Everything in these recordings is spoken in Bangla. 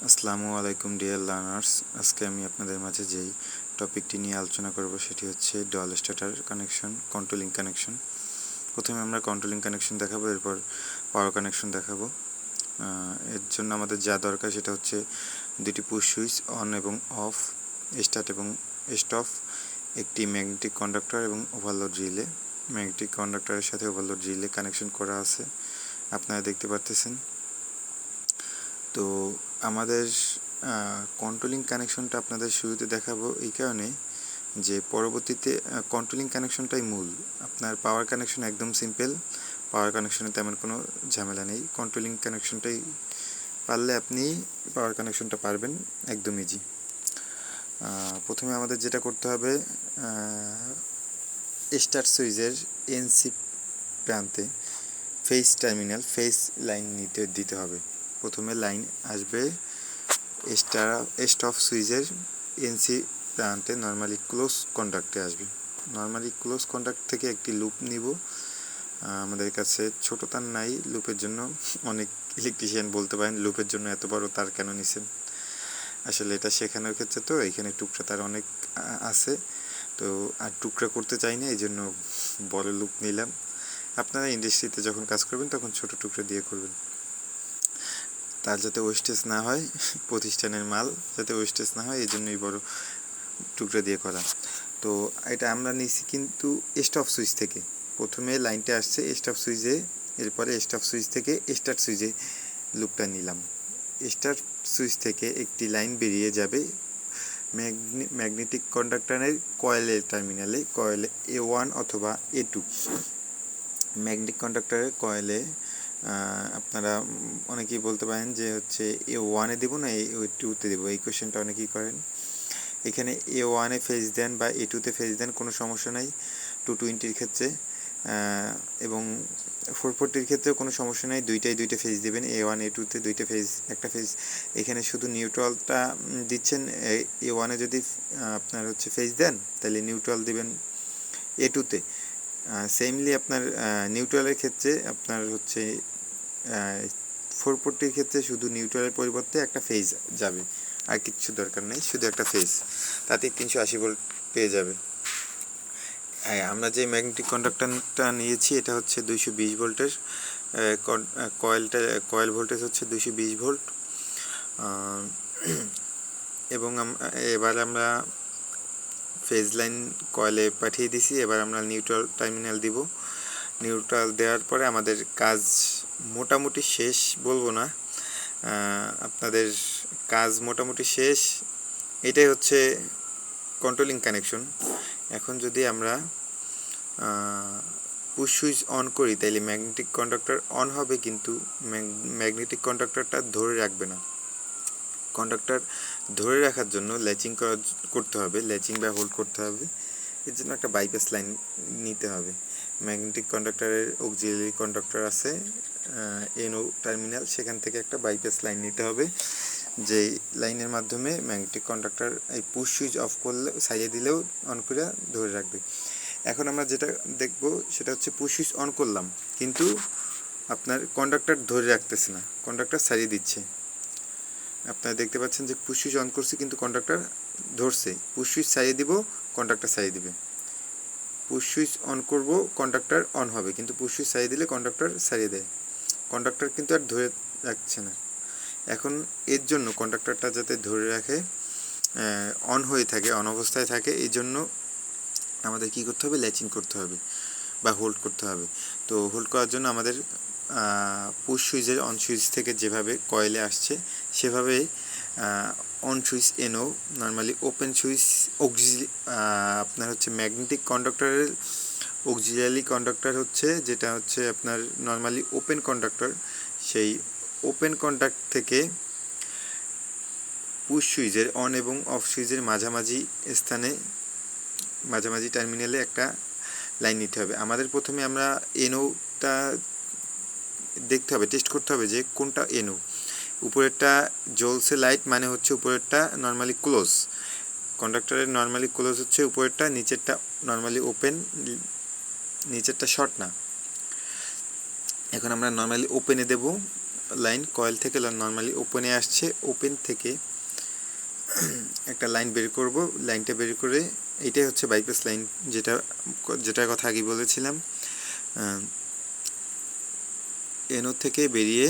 আসসালামু আলাইকুম ডিয়ার লার্নার্স। আজকে আমি আপনাদের মাঝে যেই টপিকটি নিয়ে আলোচনা করব সেটি হচ্ছে dual starter connection, controlling connection. প্রথমে আমরা কন্ট্রোলিং কানেকশন দেখাবো, এরপর পাওয়ার কানেকশন দেখাবো। এর জন্য আমাদের যা দরকার সেটা হচ্ছে দুটি পুশ সুইচ অন এবং অফ, স্টার্ট এবং স্টপ, একটি ম্যাগনেটিক কন্ডাক্টর এবং ওভারলোড রিলে। ম্যাগনেটিক কন্ডাক্টরের সাথে ওভারলোড রিলে কানেকশন করা আছে, আপনারা দেখতে পারতেছেন। তো আমাদের কন্ট্রোলিং কানেকশনটা আপনাদের শুরুতে দেখাবো এই কারণে যে পরবর্তীতে কন্ট্রোলিং কানেকশনটাই মূল। আপনার পাওয়ার কানেকশন একদম সিম্পল, পাওয়ার কানেকশনে তেমন কোনো ঝামেলা নেই। কন্ট্রোলিং কানেকশনটাই পারলে আপনি পাওয়ার কানেকশনটা পারবেন একদম ইজি। প্রথমে আমাদের যেটা করতে হবে, স্টার্ট সুইচের এনসি প্রান্তে ফেজ লাইন দিতে হবে। প্রথমে লাইন আসবে স্টপ সুইচের এনসি প্রান্তে, নর্মালি ক্লোজ কন্ট্যাক্টে আসবে। নর্মালি ক্লোজ কন্ট্যাক্ট থেকে একটি লুপ নিব। আমাদের কাছে ছোট তার নাই লুপের জন্য। অনেক ইলেকট্রিশিয়ান বলতে পারেন লুপের জন্য এত বড় তার কেন নিছেন। আসলে এটা শেখানোর ক্ষেত্রে তো এখানে টুকরা তার অনেক আছে, তো আর টুকরা করতে চাই না, এই জন্য বড় লুপ নিলাম। আপনারা ইন্ডাস্ট্রিতে যখন কাজ করবেন তখন ছোট টুকরা দিয়ে করবেন, তার যাতে ওয়েস্টেজ না হয়, প্রতিষ্ঠানের মাল যাতে ওয়েস্টেজ না হয় এই জন্যই বড় টুকরা দিয়ে করা। তো এটা আমরা নিছি কিন্তু স্টপ সুইচ থেকে। প্রথমে লাইনটা আসছে স্টপ সুইচে, এরপরে স্টপ সুইচ থেকে স্টার্ট সুইচে লুপটা নিলাম। স্টার্ট সুইচ থেকে একটি লাইন বেরিয়ে যাবে ম্যাগনেটিক কন্ডাক্টরের কয়েলের টার্মিনালে, কয়েলে A1 অথবা A2। ম্যাগনেটিক কন্ডাক্টরের কয়েলে আপনারা অনেকেই বলতে পারেন যে হচ্ছে A1-এ দেবো না A2-তে দেবো, এই কোয়েশ্চেনটা অনেকেই করেন। এখানে A1-এ ফেজ দেন বা A2-তে ফেজ দেন, কোনো সমস্যা নাই 220-র ক্ষেত্রে, এবং 440-র ক্ষেত্রেও কোনো সমস্যা নাই, দুইটা ফেজ দেবেন। A1 A2-তে দুইটা ফেজ, একটা ফেজ এখানে শুধু নিউট্রালটা দিচ্ছেন। A1-এ যদি আপনার হচ্ছে ফেজ দেন তাহলে নিউট্রাল দিবেন A2-তে। সেমলি আপনার নিউট্রালের ক্ষেত্রে আপনার হচ্ছে 440-র ক্ষেত্রে শুধু নিউট্রালের পরিবর্তে একটা ফেজ যাবে, আর কিছু দরকার নেই, শুধু একটা ফেজ, তাতে 380 ভোল্ট পেয়ে যাবে। আমরা যে ম্যাগনেটিক কন্ডাক্টরটা নিয়েছি এটা হচ্ছে 220 ভোল্টের, কয়েল ভোল্টেজ হচ্ছে 220 ভোল্ট। এবং এবার আমরা ফেজ লাইন কয়েলে পাঠিয়ে দিছি, এবার আমরা নিউট্রাল টার্মিনাল দিব। নিউট্রাল দেওয়ার পরে আমাদের কাজ মোটামুটি শেষ, বলবো না, আপনাদের কাজ মোটামুটি শেষ। এটাই হচ্ছে কন্ট্রোলিং কানেকশন। এখন যদি আমরা পুশ সুইচ অন করি তাইলে ম্যাগনেটিক কন্ডাক্টর অন হবে, কিন্তু ম্যাগনেটিক কন্ডাক্টরটা ধরে রাখবে না। কন্ডাক্টর ধরে রাখার জন্য ল্যাচিং করতে হবে, ল্যাচিং বা হোল্ড করতে হবে। এর জন্য একটা বাইপাস লাইন নিতে হবে। ম্যাগনেটিক কন্ডাক্টরের অক্সিলারি কন্ডাক্টর আছে NO টার্মিনাল, সেখান থেকে একটা বাইপাস লাইন নিতে হবে, যেই লাইনের মাধ্যমে ম্যাগনেটিক কন্ডাক্টর এই পুশ সুইচ অফ করলে সাইডে দিলেও অন করে ধরে রাখবে। এখন আমরা যেটা দেখব সেটা হচ্ছে পুশ সুইচ অন করলাম কিন্তু আপনার কন্ডাক্টর ধরে রাখতেছে না, কন্ডাক্টর ছাড়িয়ে দিচ্ছে। আপনারা দেখতে পাচ্ছেন যে পুশ সুইচ অন করছি কিন্তু কন্ডাক্টর ধরছে, পুশ সুইচ ছাড়িয়ে দিব কন্ডাক্টর ছাড়িয়ে দিবে। পুশ সুইচ অন করব কন্ডাক্টর অন হবে, কিন্তু পুশ সুইচ ছাড়িয়ে দিলে কন্ডাক্টর ছাড়িয়ে দেয়, কন্ডাক্টর কিন্তু আর ধরে রাখছে না। এখন এর জন্য কন্ডাক্টরটা যাতে ধরে রাখে, অন হয়ে থাকে, অন অবস্থায় থাকে, এই জন্য আমাদের কী করতে হবে, ল্যাচিং করতে হবে বা হোল্ড করতে হবে। তো হোল্ড করার জন্য আমাদের পুশ সুইচের অন সুইচ থেকে যেভাবে কয়েলে আসছে সেভাবে on switch NO, normally open switch আপনার হচ্ছে ম্যাগনেটিক কন্ডাক্টরের অক্সিলারি কন্ডাক্টর হচ্ছে যেটা হচ্ছে আপনার নর্মালি ওপেন কন্ডাক্টর, সেই ওপেন কন্ডাক্ট থেকে পুশ সুইচের অন এবং অফ সুইচের মাঝামাঝি স্থানে, মাঝামাঝি টার্মিনালে একটা লাইন নিতে হবে। আমাদের প্রথমে আমরা NOটা দেখতে হবে, টেস্ট করতে হবে যে কোনটা NO। উপরেরটা জ্বলছে লাইট মানে হচ্ছে উপরেরটা নর্মালি ক্লোজ, কন্ডাক্টরের নর্মালি ক্লোজ হচ্ছে উপরেরটা, নিচেরটা নর্মালি ওপেন, নিচেরটা শর্ট না। এখন আমরা নর্মালি ওপেনে দেব, লাইন কয়েল থেকে নর্মালি ওপেনে আসছে, ওপেন থেকে একটা লাইন বের করব, লাইনটা বের করে এইটাই হচ্ছে বাইপাস লাইন, যেটার কথা আগে বলেছিলাম। এনও থেকে বেরিয়ে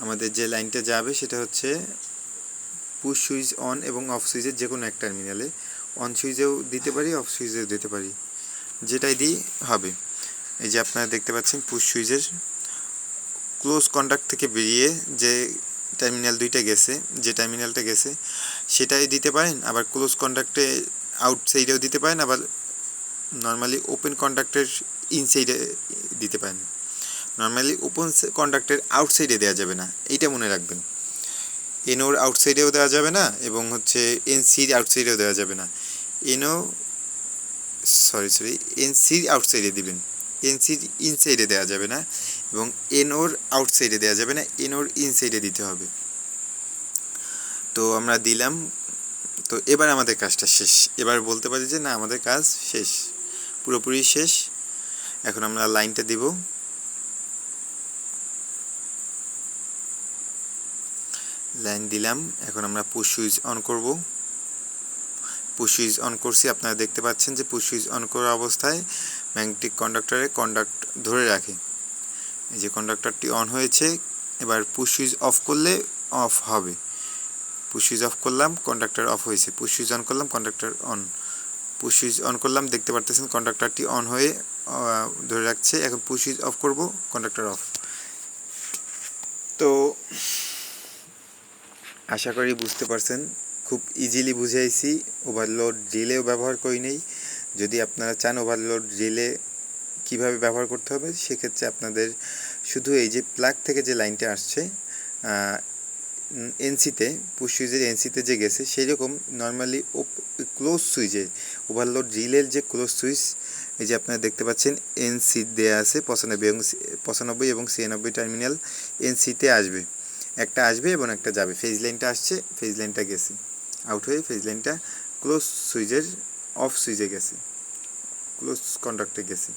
আমাদের যে লাইনটা যাবে সেটা হচ্ছে পুশ সুইচ অন এবং অফ সুইচের যে কোনো এক টার্মিনালে, অন সুইচেও দিতে পারি, অফ সুইচেও দিতে পারি, যেটাই দিই হবে। এই যে আপনারা দেখতে পাচ্ছেন পুশ সুইচের ক্লোজ কন্ট্যাক্ট থেকে বেরিয়ে যে টার্মিনাল দুইটা গেছে, যে টার্মিনালটা গেছে সেটাই দিতে পারেন, আবার ক্লোজ কন্ট্যাক্টে আউটসাইডেও দিতে পারেন, আবার নর্মালি ওপেন কন্ট্যাক্টের ইনসাইডে দিতে পারেন। নর্মালি ওপেন কন্ট্যাক্টের আউটসাইডে দেওয়া যাবে না, এইটা মনে রাখবেন। এনওর আউটসাইডেও দেওয়া যাবে না এবং হচ্ছে এনসির আউটসাইডেও দেওয়া যাবে না। এনসির আউটসাইডে দিবেন, এনসির ইনসাইডে দেওয়া যাবে না এবং এনওর আউটসাইডে দেওয়া যাবে না, এনওর ইনসাইডে দিতে হবে। তো আমরা দিলাম। তো এবার আমাদের কাজটা শেষ, এবার বলতে পারি যে না আমাদের কাজ শেষ, পুরোপুরি শেষ। এখন আমরা লাইনটা দিব, লাইন দিলাম। এখন আমরা পুশ সুইচ অন করব, পুশ সুইচ অন করছি, আপনারা দেখতে পাচ্ছেন যে পুশ সুইচ অন করা অবস্থায় ম্যাগনেটিক কন্ডাক্টরে কন্ডাক্ট ধরে রাখে। এই যে কন্ডাক্টরটি অন হয়েছে, এবার পুশ সুইচ অফ করলে অফ হবে। পুশ সুইচ অফ করলাম, কন্ডাক্টর অফ হয়েছে, পুশ সুইচ অন করলাম, conductor on. Push switch on করলাম, দেখতে পারতেছেন কন্ডাক্টরটি অন হয়ে ধরে রাখছে। এখন পুশ সুইচ অফ করব, কন্ডাক্টর অফ। তো আশা করি বুঝতে পারছেন, খুব ইজিলি বুঝাইছি। ওভারলোড রিলেও ব্যবহার করি নেই। যদি আপনারা চান ওভারলোড রিলে কীভাবে ব্যবহার করতে হবে, সেক্ষেত্রে আপনাদের শুধু এই যে প্লাগ থেকে যে লাইনটা আসছে এনসিতে, পুশ সুইচের এনসিতে যে গেছে, সেই রকম নর্মালি ক্লোজ সুইচে ওভারলোড রিলের যে ক্লোজ সুইচ, এই যে আপনারা দেখতে পাচ্ছেন এনসি দেওয়া আছে 95 এবং 96 টার্মিনাল এনসিতে আসবে, একটা আসবে এবং একটা যাবে। ফেজ লাইনটা আসছে, ফেজ লাইনটা গেছে, আউট হয়ে ফেজ লাইনটা ক্লোজ সুইচের অফ সুইচে গেছে, ক্লোজ কন্ট্যাক্টে গেছে।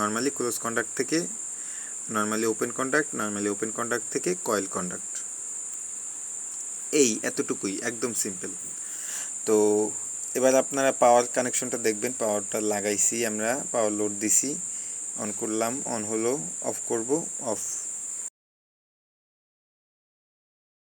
নর্মালি ক্লোজ কন্ট্যাক্ট থেকে normally open contact, normally open contact থেকে কয়েল কন্ট্যাক্ট, এই এতটুকুই, একদম সিম্পল। তো এবার আপনারা পাওয়ার কানেকশনটা দেখবেন, পাওয়ারটা লাগাইছি আমরা, পাওয়ার লোড দিছি, অন করলাম, অন হলো, অফ করব, অফ।